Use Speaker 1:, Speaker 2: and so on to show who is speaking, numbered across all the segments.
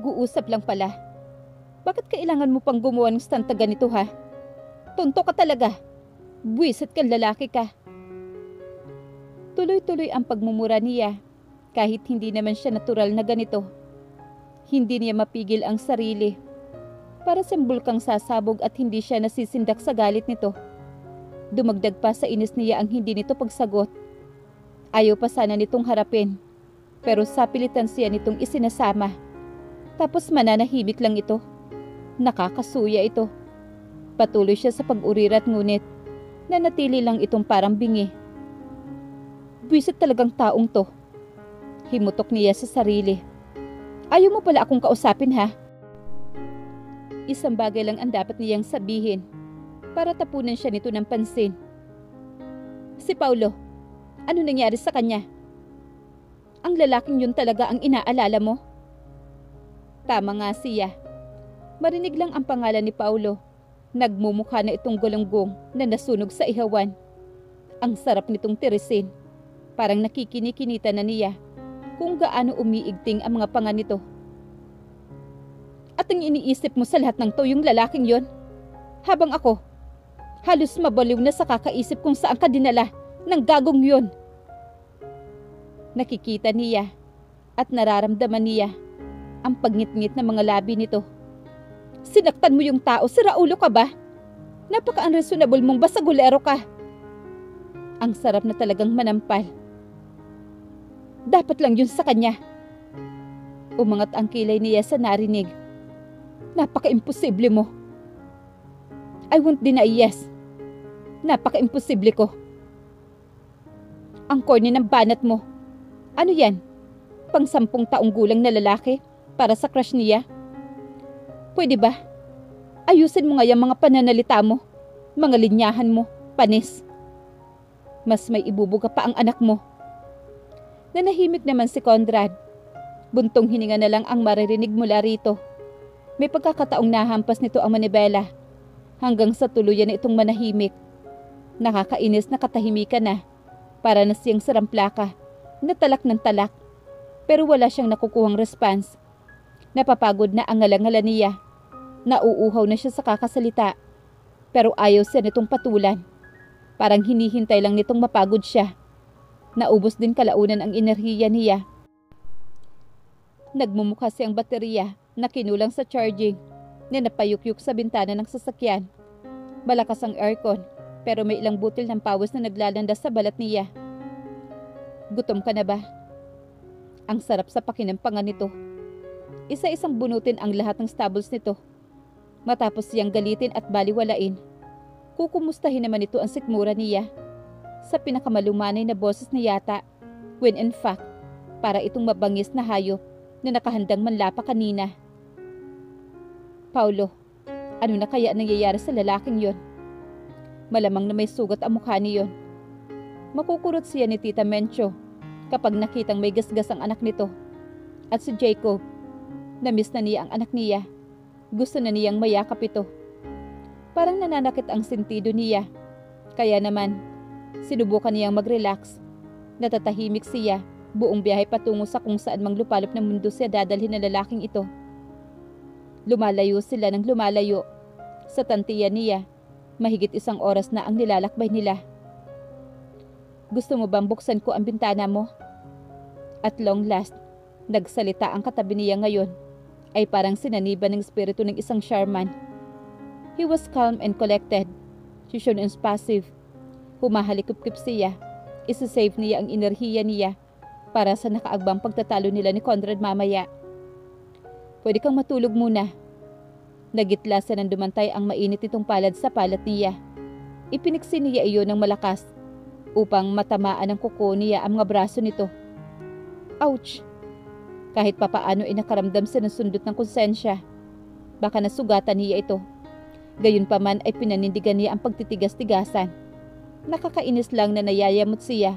Speaker 1: Nag-uusap lang pala. Bakit kailangan mo pang gumawa ng stunt na ganito ha? Tonto ka talaga. Buwisit kang lalaki ka. Tuloy-tuloy ang pagmumura niya kahit hindi naman siya natural na ganito. Hindi niya mapigil ang sarili. Para sa bulkang sasabog at hindi siya nasisindak sa galit nito. Dumagdag pa sa inis niya ang hindi nito pagsagot. Ayaw pa sana nitong harapin. Pero sapilitan siya nitong isinasama. Tapos mananahimik lang ito. Nakakasuya ito. Patuloy siya sa pag-urirat ngunit nanatili lang itong parang bingi. Buwisit talagang taong to. Himutok niya sa sarili. Ayaw mo pala akong kausapin ha? Isang bagay lang ang dapat niyang sabihin para tapunan siya nito ng pansin. Si Paulo, ano nangyari sa kanya? Ang lalaking yun talaga ang inaalala mo? Tama nga siya. Marinig lang ang pangalan ni Paulo. Nagmumukha na itong gulunggong na nasunog sa ihawan. Ang sarap nitong tirisin. Parang nakikinikinita na niya kung gaano umiigting ang mga panga nito. At ang iniisip mo sa lahat ng to yung lalaking yon? Habang ako, halos mabaliw na sa kakaisip kung saan ka dinala ng gagong yon. Nakikita niya at nararamdaman niya ang pagngit-ngit ng mga labi nito. Sinaktan mo yung tao, siraulo ka ba? Napaka-unreasonable mong basagulero ka. Ang sarap na talagang manampal. Dapat lang yun sa kanya. Umangat ang kilay niya sa narinig. Napaka-imposible mo. I won't deny yes. Napaka-imposible ko. Ang corny ng banat mo. Ano yan? Pang 10 taong gulang na lalaki para sa crush niya? Pwede ba? Ayusin mo nga yung mga pananalita mo, mga linyahan mo, panis. Mas may ibubuga pa ang anak mo. Nanahimik naman si Conrad. Buntong hininga na lang ang maririnig mula rito. May pagkakataong nahampas nito ang manibela. Hanggang sa tuluyan na itong manahimik. Nakakainis na katahimikan na. Para na siyang saramplaka. Natalak ng talak. Pero wala siyang nakukuhang response. Napapagod na ang ngalangala niya. Nauuhaw na siya sa kakasalita. Pero ayaw siya nitong patulan. Parang hinihintay lang nitong mapagod siya. Naubos din kalaunan ang enerhiya niya. Nagmumukha siyang baterya na kinulang sa charging na napayukyuk sa bintana ng sasakyan. Malakas ang aircon pero may ilang butil ng pawis na naglalandas sa balat niya. Gutom ka na ba? Ang sarap sa pakinampangan nito. Isa-isang bunutin ang lahat ng stubbles nito. Matapos siyang galitin at baliwalain, kukumustahin naman ito ang sikmura niya sa pinakamalumanay na boses na yata when in fact, para itong mabangis na hayop na nakahandang manlapa kanina. Paulo, ano na kaya nangyayari sa lalaking yon? Malamang na may sugat ang mukha niyon. Makukurot siya ni Tita Mencho kapag nakitang may gasgas ang anak nito. At si Jacob, na-miss na niya ang anak niya. Gusto na niyang mayakap ito. Parang nananakit ang sentido niya. Kaya naman, sinubukan niyang mag-relax. Natatahimik siya, buong biyahe patungo sa kung saan mang lupalop ng mundo siya dadalhin ng lalaking ito. Lumalayo sila ng lumalayo. Sa tantiya niya, mahigit 1 oras na ang nilalakbay nila. Gusto mo bang buksan ko ang bintana mo? At long last, nagsalita ang katabi niya ngayon. Ay parang sinaniban ng espiritu ng isang shaman. He was calm and collected. She showed passive. Humahalikip-kip siya. Isa-save niya ang enerhiya niya para sa nakaagbang pagtatalo nila ni Conrad mamaya. Pwede kang matulog muna. Nagitla siya nang dumantay ang mainit nitong palad sa palat niya. Ipiniksi niya iyon ng malakas upang matamaan ng kuko niya ang mga braso nito. Ouch! Kahit papaano ay nakaramdam siya ng sundot ng konsensya. Baka nasugatan niya ito. Gayunpaman ay pinanindigan niya ang pagtitigas-tigasan. Nakakainis lang na nayayamot siya.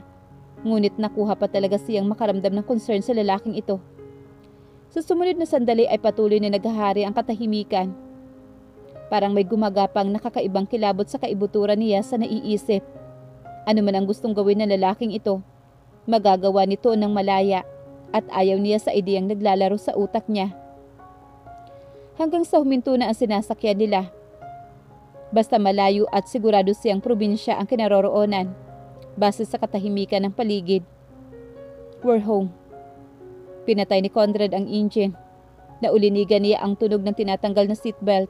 Speaker 1: Ngunit nakuha pa talaga siyang makaramdam ng concern sa lalaking ito. Sa sumunod na sandali ay patuloy na naghahari ang katahimikan. Parang may gumagapang nakakaibang kilabot sa kaibuturan niya sa naiisip. Ano man ang gustong gawin ng lalaking ito, magagawa nito ng malaya at ayaw niya sa ideyang naglalaro sa utak niya. hanggang sa huminto na ang sinasakyan nila. Basta malayo at sigurado siyang probinsya ang kinaroroonan, base sa katahimikan ng paligid. We're home. Pinatay ni Conrad ang engine. Naulinigan niya ang tunog ng tinatanggal na seatbelt.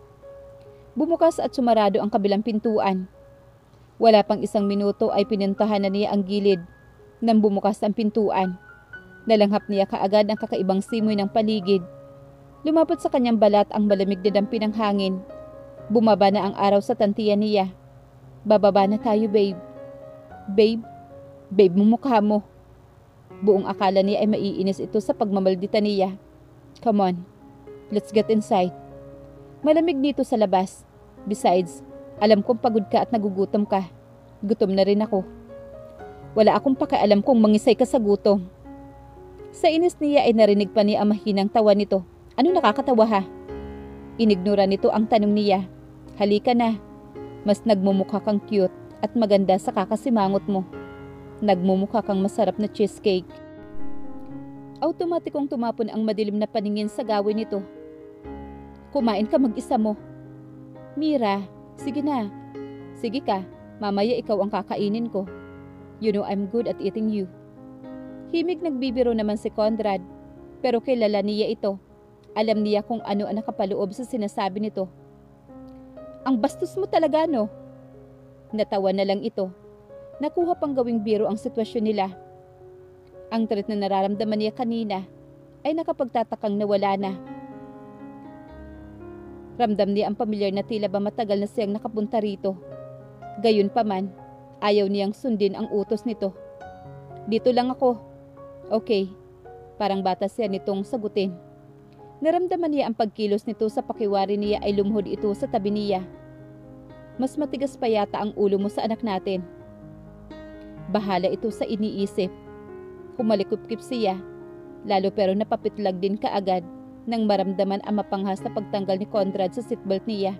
Speaker 1: Bumukas at sumarado ang kabilang pintuan. Wala pang isang minuto ay pinuntahan na niya ang gilid nang bumukas ang pintuan. Nalanghap niya kaagad ang kakaibang simoy ng paligid. Lumapot sa kanyang balat ang malamig na dampi ng hangin. Bumaba na ang araw sa tantiyan niya. Bababa na tayo, babe. Babe? Babe mo mukha mo. Buong akala niya ay maiinis ito sa pagmamaldita niya. Come on, let's get inside. Malamig dito sa labas. Besides, alam kong pagod ka at nagugutom ka. Gutom na rin ako. Wala akong pakialam kung mangisay ka sa gutom. Sa inis niya ay narinig pa niya ang mahinang tawa nito. Ano nakakatawa ha? Inignora nito ang tanong niya. Halika na. Mas nagmumukha kang cute at maganda sa kakasimangot mo. Nagmumukha kang masarap na cheesecake. Automatikong tumapon ang madilim na paningin sa gawin nito. Kumain ka mag-isa mo. Mira, sige na. Sige ka, mamaya ikaw ang kakainin ko. You know I'm good at eating you. Himig nagbibiro naman si Conrad, pero kilala niya ito. Alam niya kung ano ang nakapaloob sa sinasabi nito. Ang bastos mo talaga, no? Natawa na lang ito. Nakuha pang gawing biro ang sitwasyon nila. Ang threat na nararamdaman niya kanina ay nakapagtatakang nawala na. Ramdam niya ang pamilyar na tila ba matagal na siyang nakapunta rito. Gayunpaman, ayaw niyang sundin ang utos nito. Dito lang ako. Okay, parang bata siya nitong sagutin. Naramdaman niya ang pagkilos nito sa pakiwari niya ay lumuhod ito sa tabi niya. Mas matigas pa yata ang ulo mo sa anak natin. Bahala ito sa iniisip. Humalikupkip siya, lalo pero napapitlag din kaagad nang maramdaman ang mapanghas na pagtanggal ni Conrad sa seatbelt niya.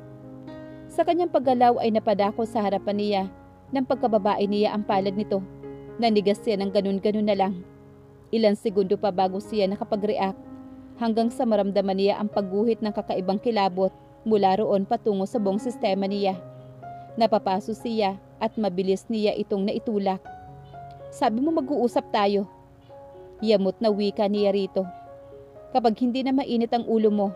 Speaker 1: Sa kanyang paggalaw ay napadako sa harapan niya ng pagkababae niya ang palad nito. Nanigas siya ng ganun-ganun na lang. Ilang segundo pa bago siya nakapag-react hanggang sa maramdaman niya ang pagguhit ng kakaibang kilabot mula roon patungo sa buong sistema niya. Napapaso siya at mabilis niya itong naitulak. Sabi mo mag-uusap tayo. Yamot na wika niya rito. Kapag hindi na mainit ang ulo mo,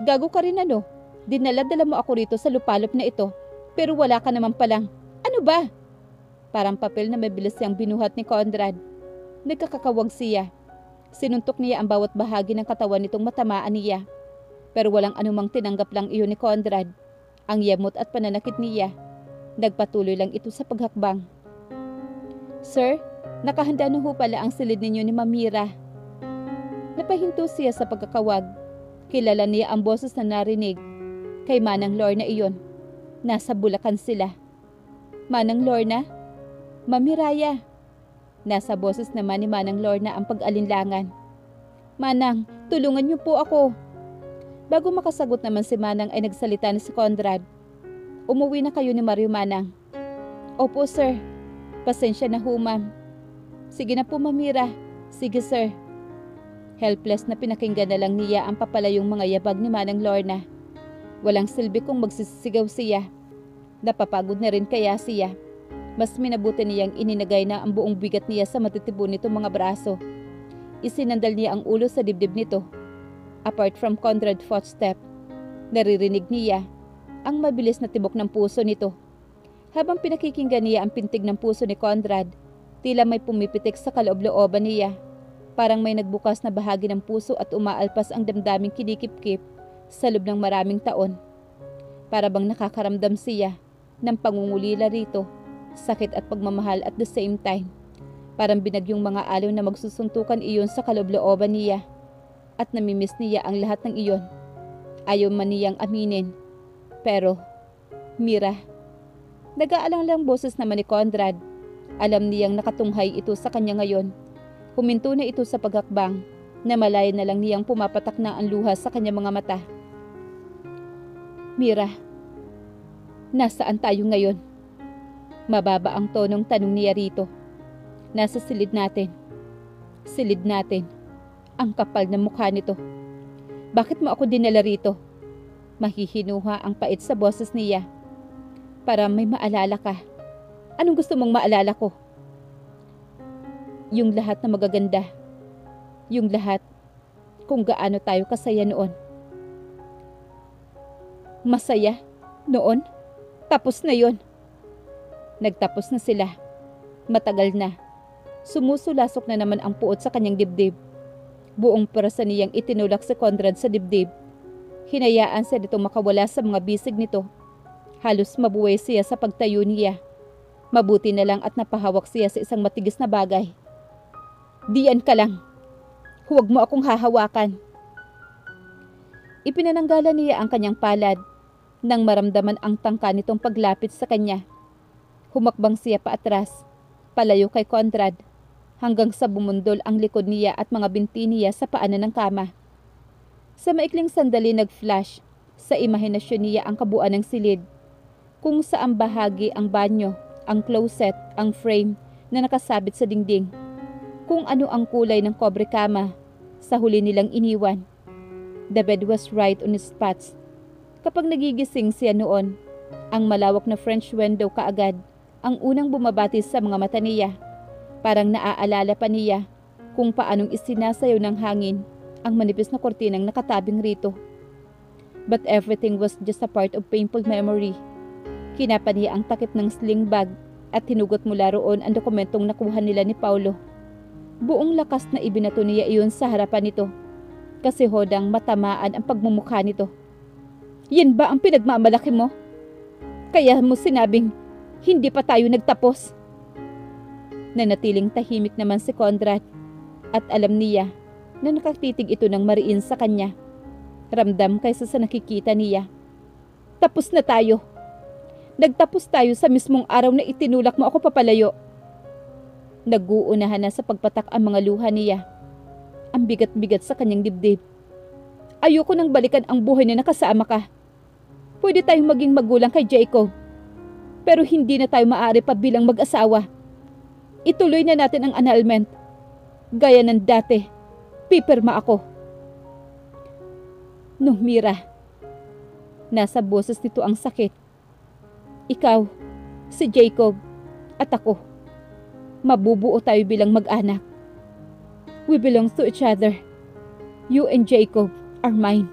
Speaker 1: gago ka rin ano? Dinala-dala mo ako rito sa lupalop na ito, pero wala ka naman palang. Ano ba? Parang papel na mabilis siyang binuhat ni Conrad. Nagkakakawag siya. Sinuntok niya ang bawat bahagi ng katawan nitong matamaan niya. Pero walang anumang tinanggap lang iyon ni Conrad. Ang yamot at pananakit niya. Nagpatuloy lang ito sa paghakbang. Sir, nakahanda na ho pala ang silid ninyo ni Mamira. Napahinto siya sa pagkakawag. Kilala niya ang boses na narinig. Kay Manang Lorna iyon. Nasa Bulacan sila. Manang Lorna? Mamiraya. Nasa boses naman ni Manang Lorna ang pag-alinlangan. Manang, tulungan niyo po ako. Bago makasagot naman si Manang ay nagsalita na si Conrad. Umuwi na kayo ni Mario, Manang. Opo, sir. Pasensya na ho, ma'am. Sige na po, Mamira. Sige, sir. Helpless na pinakinggan na lang niya ang papalayong mga yabag ni Manang Lorna. Walang silbi kung magsisigaw siya. Napapagod na rin kaya siya. Mas minabuti niyang ininagay na ang buong bigat niya sa matitibon nitong mga braso. Isinandal niya ang ulo sa dibdib nito. Apart from Conrad's footstep, naririnig niya ang mabilis na tibok ng puso nito. Habang pinakikinggan niya ang pintig ng puso ni Conrad, tila may pumipitik sa kaloob-looban niya. Parang may nagbukas na bahagi ng puso at umaalpas ang damdaming kinikip-kip sa loob ng maraming taon. Para bang nakakaramdam siya ng pangungulila rito, sakit at pagmamahal at the same time. Parang binagyong mga alaw na magsusuntukan iyon sa kaloob-looban niya. At namimiss niya ang lahat ng iyon. Ayaw man niyang aminin. Pero, Mira. Nag-aalang lang boses naman ni Conrad. Alam niyang nakatunghay ito sa kanya ngayon. Huminto na ito sa paghakbang na malaya na lang niyang pumapatak na ang luha sa kanyang mga mata. Mira, nasaan tayo ngayon? Mababa ang tonong tanong niya rito. Nasa silid natin. Silid natin. Ang kapal ng mukha nito. Bakit mo ako dinala rito? Mahihinuha ang pait sa boses niya. Para may maalala ka. Anong gusto mong maalala ko? Yung lahat na magaganda. Yung lahat kung gaano tayo kasaya noon. Masaya? Noon? Tapos na yon. Nagtapos na sila. Matagal na. Sumusulasok na naman ang puot sa kanyang dibdib. Buong pwersa niyang itinulak si Conrad sa dibdib. Hinayaan siya nitong makawala sa mga bisig nito. Halos mabuhay siya sa pagtayo niya. Mabuti na lang at napahawak siya sa isang matigis na bagay. Diyan ka lang. Huwag mo akong hahawakan. Ipinananggalan niya ang kanyang palad nang maramdaman ang tangka nitong paglapit sa kanya. Humakbang siya paatras, palayo kay Conrad, hanggang sa bumundol ang likod niya at mga binti niya sa paanan ng kama. Sa maikling sandali nag-flash sa imahinasyon niya ang kabuuan ng silid, kung saan bahagi ang banyo, ang closet, ang frame na nakasabit sa dingding, kung ano ang kulay ng kobre kama sa huli nilang iniwan. The bed was right on its spots. Kapag nagigising siya noon, ang malawak na French window kaagad ang unang bumabati sa mga mata niya. Parang naaalala pa niya kung paanong isinasayaw ng hangin ang manipis na kortinang nakatabing rito. But everything was just a part of painful memory. Kinapa niya ang takip ng sling bag at hinugot mula roon ang dokumentong nakuha nila ni Paulo. Buong lakas na ibinato niya iyon sa harapan nito kasi hodang matamaan ang pagmumukha nito. Yan ba ang pinagmamalaki mo? Kaya mo sinabing hindi pa tayo nagtapos? Nanatiling tahimik naman si Conrad at alam niya na nakatitig ito ng mariin sa kanya. Ramdam kaysa sa nakikita niya. Tapos na tayo. Nagtapos tayo sa mismong araw na itinulak mo ako papalayo. Nag-uunahan na sa pagpatak ang mga luha niya. Ang bigat-bigat sa kanyang dibdib. Ayoko nang balikan ang buhay na nakasama ka. Pwede tayong maging magulang kay Jacob. Pero hindi na tayo maaari pa bilang mag-asawa. Ituloy na natin ang annulment. Gaya ng dati, pipirma ako. No, Mira. Nasa boses nito ang sakit. Ikaw, si Jacob, at ako. Mabubuo tayo bilang mag-anak. We belong to each other. You and Jacob are mine.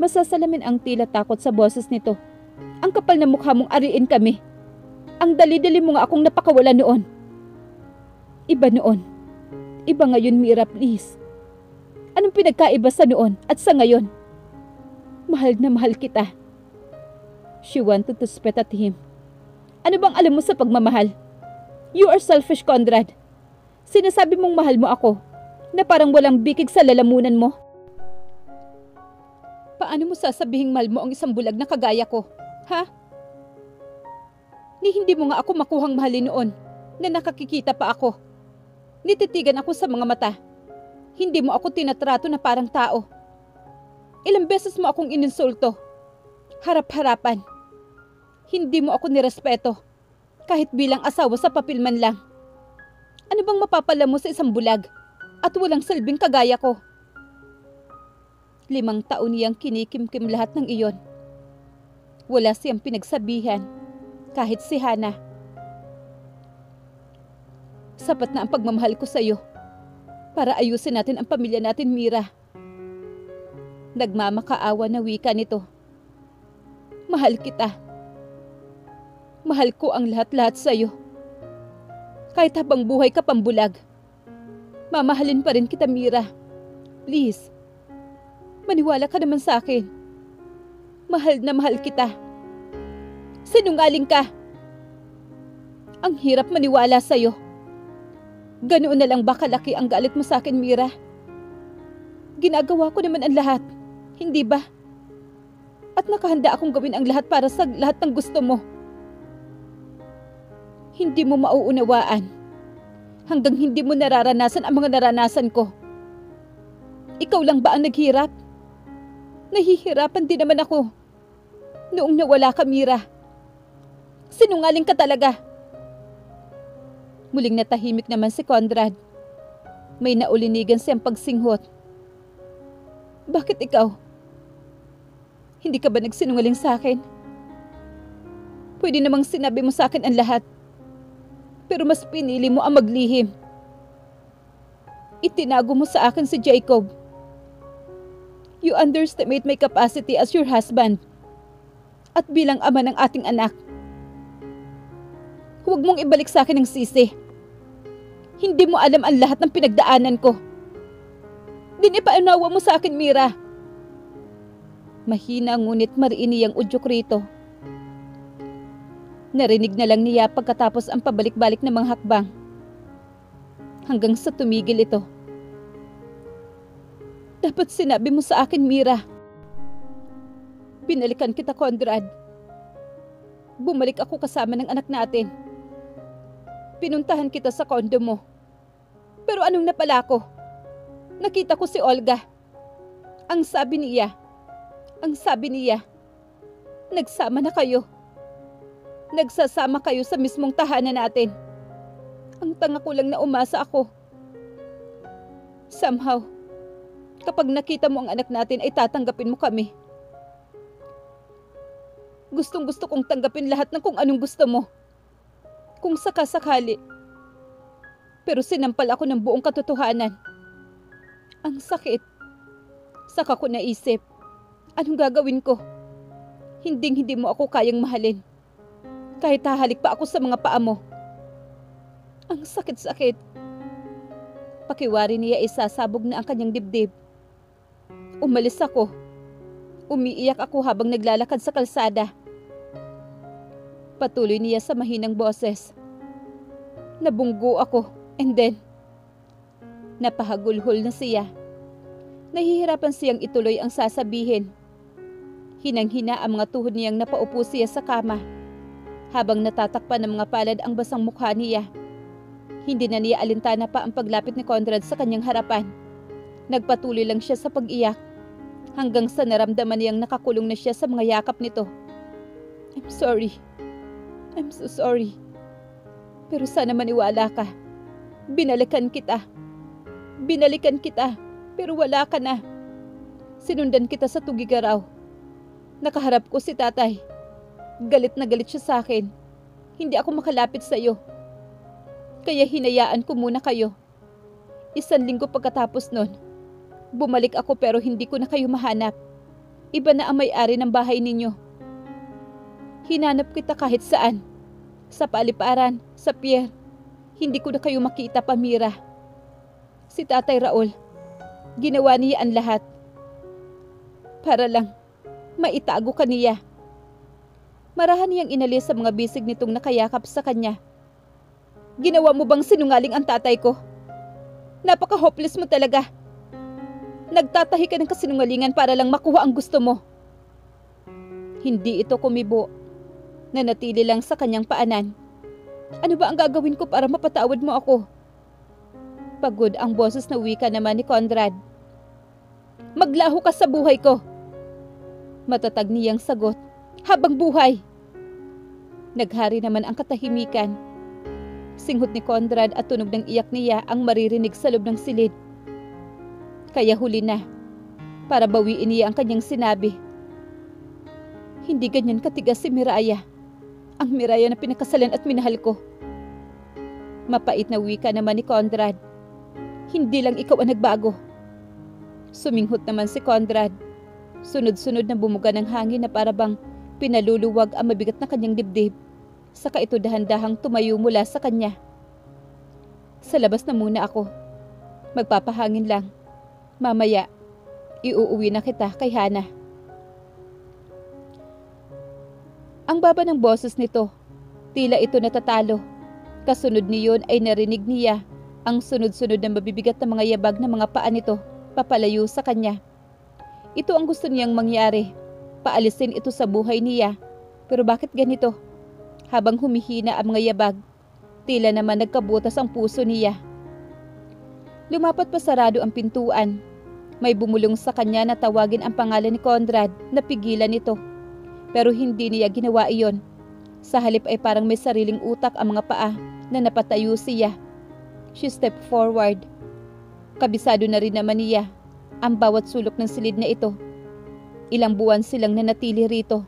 Speaker 1: Masasalamin ang tila takot sa boses nito. Ang kapal na mukha mong ariin kami. Ang dali-dali mo nga akong napakawala noon. Iba noon. Iba ngayon, Mira, please. Anong pinagkaiba sa noon at sa ngayon? Mahal na mahal kita. She wanted to spit at him. Ano bang alam mo sa pagmamahal? You are selfish, Conrad. Sinasabi mong mahal mo ako na parang walang bikig sa lalamunan mo. Paano mo sasabihing mahal mo ang isang bulag na kagaya ko? Ha? Ni hindi mo nga ako makuhang mahalin noon na nakakikita pa ako. Nititigan ako sa mga mata. Hindi mo ako tinatrato na parang tao. Ilang beses mo akong ininsulto. Harap-harapan. Hindi mo ako nirespeto. Kahit bilang asawa sa papel man lang. Ano bang mapapala mo sa isang bulag at walang silbing kagaya ko? 5 taon niyang kinikimkim lahat ng iyon. Wala siyang pinagsabihan, kahit si Hana. Sapat na ang pagmamahal ko sa iyo para ayusin natin ang pamilya natin, Mira. Nagmamakaawa na wika nito. Mahal kita. Mahal ko ang lahat-lahat sa iyo. Kahit habang buhay ka pambulag, mamahalin pa rin kita, Mira. Please, maniwala ka naman sa akin. Mahal na mahal kita. Sinungaling ka. Ang hirap maniwala sa'yo. Ganoon na lang ba kalaki ang galit mo sa akin, Mira? Ginagawa ko naman ang lahat, hindi ba? At nakahanda akong gawin ang lahat para sa lahat ng gusto mo. Hindi mo mauunawaan hanggang hindi mo nararanasan ang mga naranasan ko. Ikaw lang ba ang naghirap? Nahihirapan din naman ako. Noong nawala ka, Mira. Sinungaling ka talaga. Muling natahimik naman si Conrad. May naulinigan siyang pagsinghot. Bakit ikaw? Hindi ka ba nagsinungaling sa akin? Pwede namang sinabi mo sa akin ang lahat. Pero mas pinili mo ang maglihim. Itinago mo sa akin si Jacob. You underestimate my capacity as your husband. At bilang ama ng ating anak. Huwag mong ibalik sa akin ang sisi. Hindi mo alam ang lahat ng pinagdaanan ko. Dinipaunawa mo sa akin, Mira. Mahina ngunit mariini ang udyok rito. Narinig na lang niya pagkatapos ang pabalik-balik na mga hakbang. Hanggang sa tumigil ito. Dapat sinabi mo sa akin, Mira. Binalikan kita, Conrad. Bumalik ako kasama ng anak natin. Pinuntahan kita sa kondo mo. Pero anong napala ko? Nakita ko si Olga. Ang sabi niya, nagsama na kayo. Nagsasama kayo sa mismong tahanan natin. Ang tanga ko lang na umasa ako. Somehow, kapag nakita mo ang anak natin ay tatanggapin mo kami. Gustong-gusto kong tanggapin lahat ng kung anong gusto mo. Kung sakasakali. Pero sinampal ako ng buong katotohanan. Ang sakit. Saka ko naisip, anong gagawin ko? Hinding-hindi mo ako kayang mahalin. Kahit hahalik pa ako sa mga paa mo. Ang sakit-sakit. Pakiwari niya isasabog na ang kanyang dibdib. Umalis ako. Umiiyak ako habang naglalakad sa kalsada. Patuloy niya sa mahinang boses. Nabunggo ako, and then, napahagulhol na siya. Nahihirapan siyang ituloy ang sasabihin. Hinang-hina ang mga tuhod niyang napaupo siya sa kama, habang natatakpan ng mga palad ang basang mukha niya. Hindi na niya alintana pa ang paglapit ni Conrad sa kanyang harapan. Nagpatuloy lang siya sa pag-iyak, hanggang sa naramdaman niyang nakakulong na siya sa mga yakap nito. I'm sorry. I'm so sorry. Pero sana maniwala ka. Binalikan kita. Pero wala ka na. Sinundan kita sa Tugigaraw. Nakaharap ko si tatay. Galit na galit siya sa akin. Hindi ako makalapit sa iyo. Kaya hinayaan ko muna kayo. 1 linggo pagkatapos nun, bumalik ako pero hindi ko na kayo mahanap. Iba na ang may-ari ng bahay ninyo. Hinanap kita kahit saan. Sa paliparan, sa pier. Hindi ko na kayo makita, Pamira. Si Tatay Raul, ginawa niya ang lahat. Para lang, maitago ka niya. Marahan niyang inalis sa mga bisig nitong nakayakap sa kanya. Ginawa mo bang sinungaling ang tatay ko? Napaka-hopeless mo talaga. Nagtatahi ka ng kasinungalingan para lang makuha ang gusto mo. Hindi ito kumibo. Nanatili lang sa kanyang paanan. Ano ba ang gagawin ko para mapatawad mo ako? Pagod ang boses na wika naman ni Conrad. Maglaho ka sa buhay ko. Matatag niyang sagot. Habang buhay. Naghari naman ang katahimikan. Singhot ni Conrad at tunog ng iyak niya ang maririnig sa loob ng silid. Kaya huli na. Para bawiin niya ang kanyang sinabi. Hindi ganyan katigas si Miraya. Ang Miraya na pinakasalan at minahal ko. Mapait na wika naman ni Conrad. Hindi lang ikaw ang nagbago. Suminghot naman si Conrad. Sunod-sunod na bumuga ng hangin na parabang pinaluluwag ang mabigat na kanyang dibdib. Saka ito dahan-dahang tumayo mula sa kanya. Sa labas na muna ako. Magpapahangin lang. Mamaya, iuuwi na kita kay Hana. Ang baba ng boses nito, tila ito natatalo. Kasunod niyon ay narinig niya ang sunod-sunod na mabibigat na mga yabag na mga paa nito papalayo sa kanya. Ito ang gusto niyang mangyari. Paalisin ito sa buhay niya. Pero bakit ganito? Habang humihina ang mga yabag, tila naman nagkabutas ang puso niya. Lumapat pa sarado ang pintuan. May bumulong sa kanya na tawagin ang pangalan ni Conrad na pigilan ito. Pero hindi niya ginawa iyon. Sa halip ay parang may sariling utak ang mga paa na napatayo siya. She stepped forward. Kabisado na rin naman niya ang bawat sulok ng silid na ito. Ilang buwan silang nanatili rito.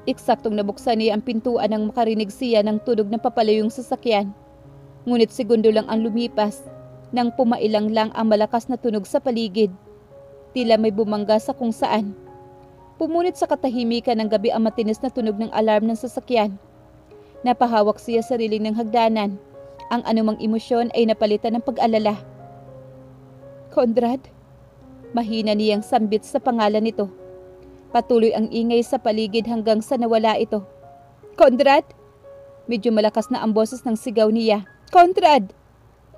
Speaker 1: Eksaktong nabuksan niya ang pintuan nang makarinig siya ng tunog ng papalayong sasakyan. Ngunit segundo lang ang lumipas nang pumailang lang ang malakas na tunog sa paligid. Tila may bumangga sa kung saan. Pumunit sa katahimikan ng gabi ang matinis na tunog ng alarm ng sasakyan. Napahawak siya sa riling ng hagdanan. Ang anumang emosyon ay napalitan ng pag-alala. Conrad? Mahina niyang sambit sa pangalan nito. Patuloy ang ingay sa paligid hanggang sa nawala ito. Conrad? Medyo malakas na ang boses ng sigaw niya. Conrad!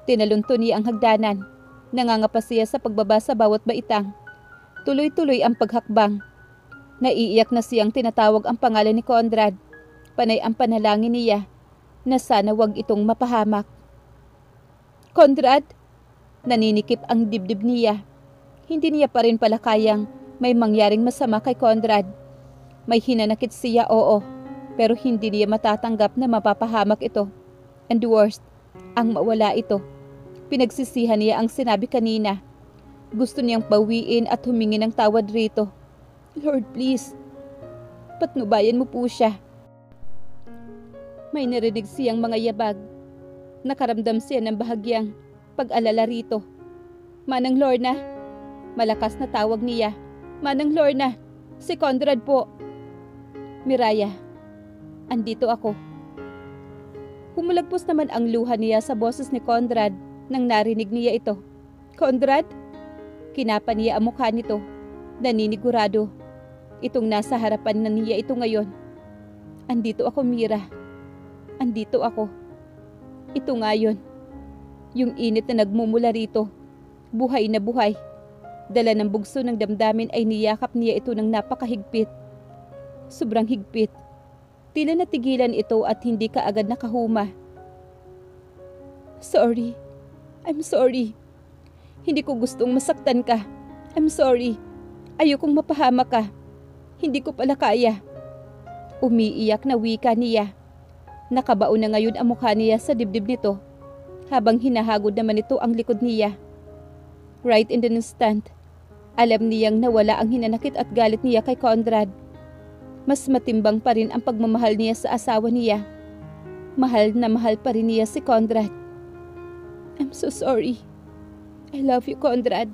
Speaker 1: Tinalunto niya ang hagdanan. Nangangapa siya sa pagbaba sa bawat baitang. Tuloy-tuloy ang paghakbang. Naiiyak na siyang tinatawag ang pangalan ni Conrad. Panay ang panalangin niya na sana wag itong mapahamak. Conrad? Naninikip ang dibdib niya. Hindi niya pa rin pala kayang may mangyaring masama kay Conrad. May hinanakit siya, oo, pero hindi niya matatanggap na mapapahamak ito. And worst, ang mawala ito. Pinagsisihan niya ang sinabi kanina. Gusto niyang bawiin at humingi ng tawad rito. Lord, please, patnubayan mo po siya. May narinig siyang mga yabag. Nakaramdam siya ng bahagyang pag-alala rito. Manang Lorna, malakas na tawag niya. Manang Lorna, si Conrad po. Miraya, andito ako. Humulagpos naman ang luha niya sa boses ni Conrad nang narinig niya ito. Conrad? Kinapa niya ang mukha nito. Naninigurado. Itong nasa harapan na niya ito ngayon. Andito ako, Mira. Andito ako. Ito nga yun. Yung init na nagmumula rito. Buhay na buhay. Dala ng bugso ng damdamin ay niyakap niya ito ng napakahigpit. Sobrang higpit. Tila natigilan ito at hindi kaagad nakahuma. Sorry. I'm sorry. Hindi ko gustong masaktan ka. I'm sorry. Ayokong mapahamak ka. Hindi ko pala kaya. Umiiyak na wika niya. Nakabaon na ngayon ang mukha niya sa dibdib nito, habang hinahagod naman ito ang likod niya. Right in the instant, alam niyang nawala ang hinanakit at galit niya kay Conrad. Mas matimbang pa rin ang pagmamahal niya sa asawa niya. Mahal na mahal pa rin niya si Conrad. I'm so sorry. I love you, Conrad.